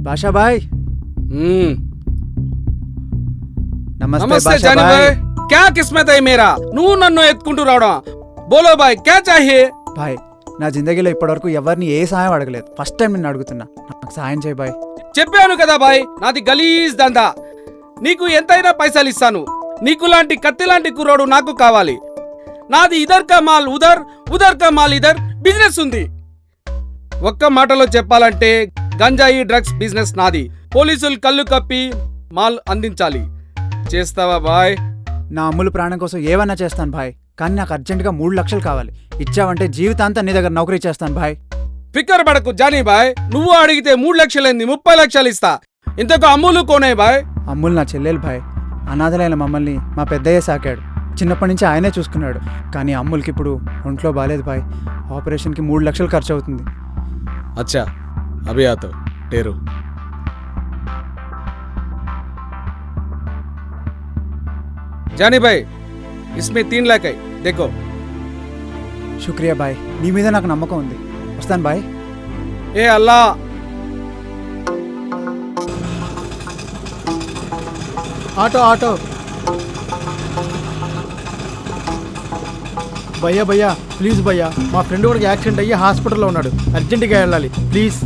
बाशा भाई। नमस्ते नमस्ते बाशा जानी भाई। भाई, क्या किस्मत है मेरा నువ్వు నన్ను ఎత్తుకుంటూ రావడం. బోలో భాయ్ క్యా చాహియే? భాయ్ నా జిందగీలో ఇప్పటివరకు ఎవరిని ఏ సాయం అడగలేదు. ఫస్ట్ టైం నిన్ను అడుగుతున్నా, నాకు సాయం చేయి భాయ్. చెప్పాను కదా భాయ్, నాది గలీజ్ దందా. నీకు ఎంతైనా పైసలు ఇస్తాను. నీకు లాంటి కత్తి లాంటి కుర్రోడు నాకు కావాలి. నాది ఇదర్ కా మాల్ ఉదర్, ఉదర్ కా మాల్ ఇదర్ బిజినెస్ ఉంది. ఒక్క మాటలో చెప్పాలంటే గంజాయి డ్రగ్స్ బిజినెస్ నాది. పోలీసులు కళ్ళు కప్పి మాల్ అందించాలి. చేస్తావా బాయ్? నా అమ్ముల ప్రాణం కోసం ఏవన్నా చేస్తాను భాయ్, కానీ నాకు అర్జెంటుగా 3 లక్షలు కావాలి. ఇచ్చావంటే జీవితాంతం నీ దగ్గర నౌకరీ చేస్తాను భాయ్. ఫిక్కర్ పడకు జానీ బాయ్, నువ్వు అడిగితే 3 లక్షలైంది, 30 లక్షలు ఇస్తా. ఇంతకు అమ్ములు కోనే బాయ్? అమ్ములు నా చెల్లెలు భాయ్. అనాథలైన మమ్మల్ని మా పెద్దయ్య సాకాడు. చిన్నప్పటి నుంచి ఆయనే చూసుకున్నాడు. కానీ అమ్ములకి ఇప్పుడు ఒంట్లో బాలేదు భాయ్. ఆపరేషన్కి 3 లక్షలు ఖర్చు అవుతుంది. अच्छा अभी आता हूँ, ठहरो. जानी भाई, इसमें 3 लाख है, देखो. శుక్రియా బాయ్, నీ మీద నాకు నమ్మకం ఉంది. వస్తాను బాయ్. ए अल्लाह. Auto auto. భయ్యా భయ్యా ప్లీజ్ భయ్యా, మా ఫ్రెండ్ కూడా యాక్సిడెంట్ అయ్యి హాస్పిటల్లో ఉన్నాడు, అర్జెంటుగా వెళ్ళాలి ప్లీజ్.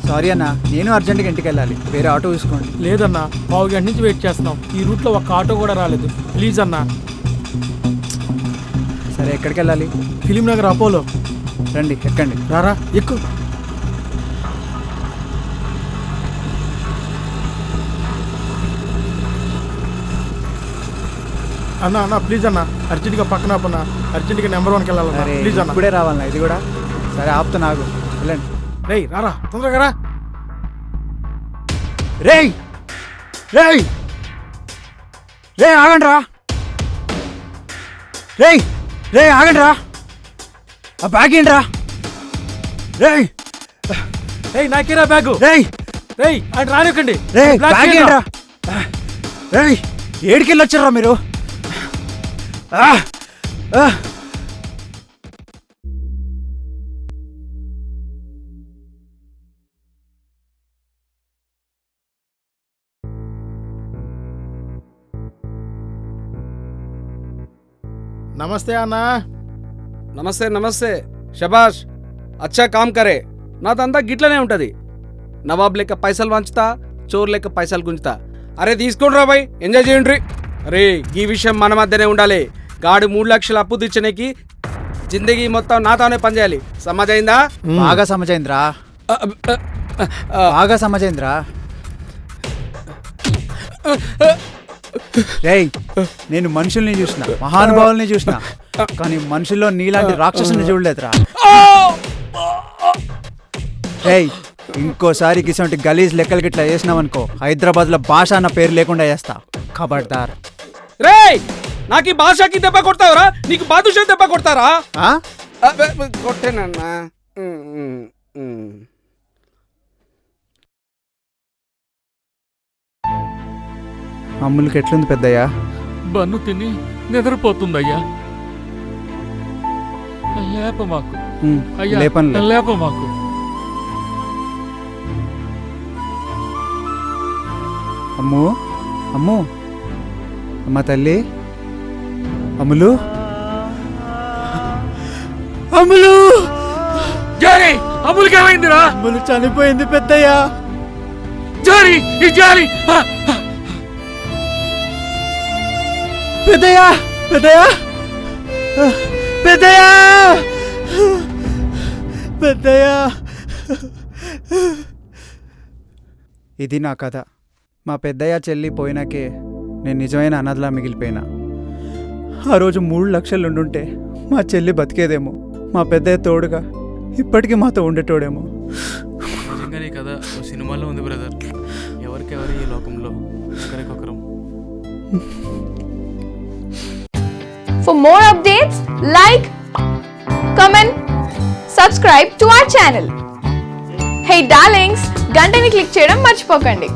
సారీ అన్న, నేను అర్జెంటుగా ఇంటికి వెళ్ళాలి. వేరే ఆటో చూసుకోండి. లేదన్నా, పావు గంట నుంచి వెయిట్ చేస్తున్నాం. ఈ రూట్లో ఒక్క ఆటో కూడా రాలేదు. ప్లీజ్ అన్నా. సరే, ఎక్కడికి వెళ్ళాలి? Film Nagar Apollo. రండి, ఎక్కండి. రారా ఎక్కు. అన్న అన్న ప్లీజ్ అన్న, అర్జెంటుగా పక్కన ఆపన్నా, అర్జెంటుగా నెంబర్ 1కి వెళ్ళాలన్నా అరే, ప్లీజ్ అన్న. ఇప్పుడే రావాలన్నా ఇది కూడా? సరే ఆపుతా, నాకు వెళ్ళండి. రేయ్ రారా తొందరగా రా. రేయ్ రేయ్ రే ఆగండి రా. రేయ్ రే ఆగండి రా. ఆ బ్యాగ్ ఏంటి రా? రేయ్ రేయ్ నాకేరా బ్యాగు. రేయ్ రేయ్ ఆయన రానివ్వకండి. రే బ్లాక్ బ్యాగ్ చేయరా? ఏంటి రా? రేయ్ ఏడికెళ్ళి వచ్చారా మీరు? ఆ! ఆ! నమస్తే అన్న. నమస్తే నమస్తే. షబాష్, అచ్చా కామ్ కరే. నాదంతా గిట్లనే ఉంటది. నవాబ్ లెక్క పైసలు వంచుతా, చోర్ లెక్క పైసలు గుంజుతా. అరే తీసుకోండి రా బాయ్, ఎంజాయ్ చేయండి. అరే ఈ విషయం మన మధ్యనే ఉండాలి. గాడి 3 లక్షలు అప్పు తెచ్చడానికి జిందగీ మొత్తం నాతోనే పనిచేయాలి. సమజైందా? బాగా సమజైంద్రా, బాగా సమజైంద్రా. రేయ్ నేను మనుషుల్ని చూసిన, మహానుభావుల్ని చూసిన, కానీ మనుషుల్లో నీలాంటి రాక్షసుని చూడలేదురా. రేయ్ ఇంకోసారి ఇటువంటి గలీజ్ లెక్కలు గిట్లా చేసినావనుకో, హైదరాబాద్ లో భాష అన్న పేరు లేకుండా చేస్తా. ఖబర్దార్. రేయ్ నాకు ఈ భాషకి దెబ్బ కొడతావురా? నీకు బాదుషా దెబ్బ కొడతారా? కొట్టేనన్నా. అమ్ములకి ఎట్లుంది పెద్దయ్యా? బన్ను తిని నిద్రపోతుందయ్యా. లేప మాకు అయ్యా, లేపనులే. లేప మాకు. అమ్ము అమ్ము, అమ్మ తల్లి, అమ్ములు, అమ్ములు, జారీ అమ్ములకి ఏమైందిరా? అమ్ములు చనిపోయింది పెద్దయ్యా. జారీ ఈ జారీ పెద్దయ్యా, పెద్దయ్యా, పెద్దయ్యా, పెద్దయ్యా. ఇది నా కథ. మా పెద్దయ్య చెల్లి పోయినాకే నేను నిజమైన అనాథలా మిగిలిపోయినా. ఆ రోజు 3 లక్షలు ఉండుంటే మా చెల్లి బతికేదేమో, మా పెద్దయ్య తోడుగా ఇప్పటికీ మాతో ఉండేటోడేమో. నిజంగానే కదా ఓ సినిమాలో ఉంది బ్రదర్. ఎవరికెవరు ఈ లోకంలో ఒకరికొకరం. For more updates, like, comment, subscribe to our channel. Hey darlings, గంటని click చేయడం మర్చిపోకండి.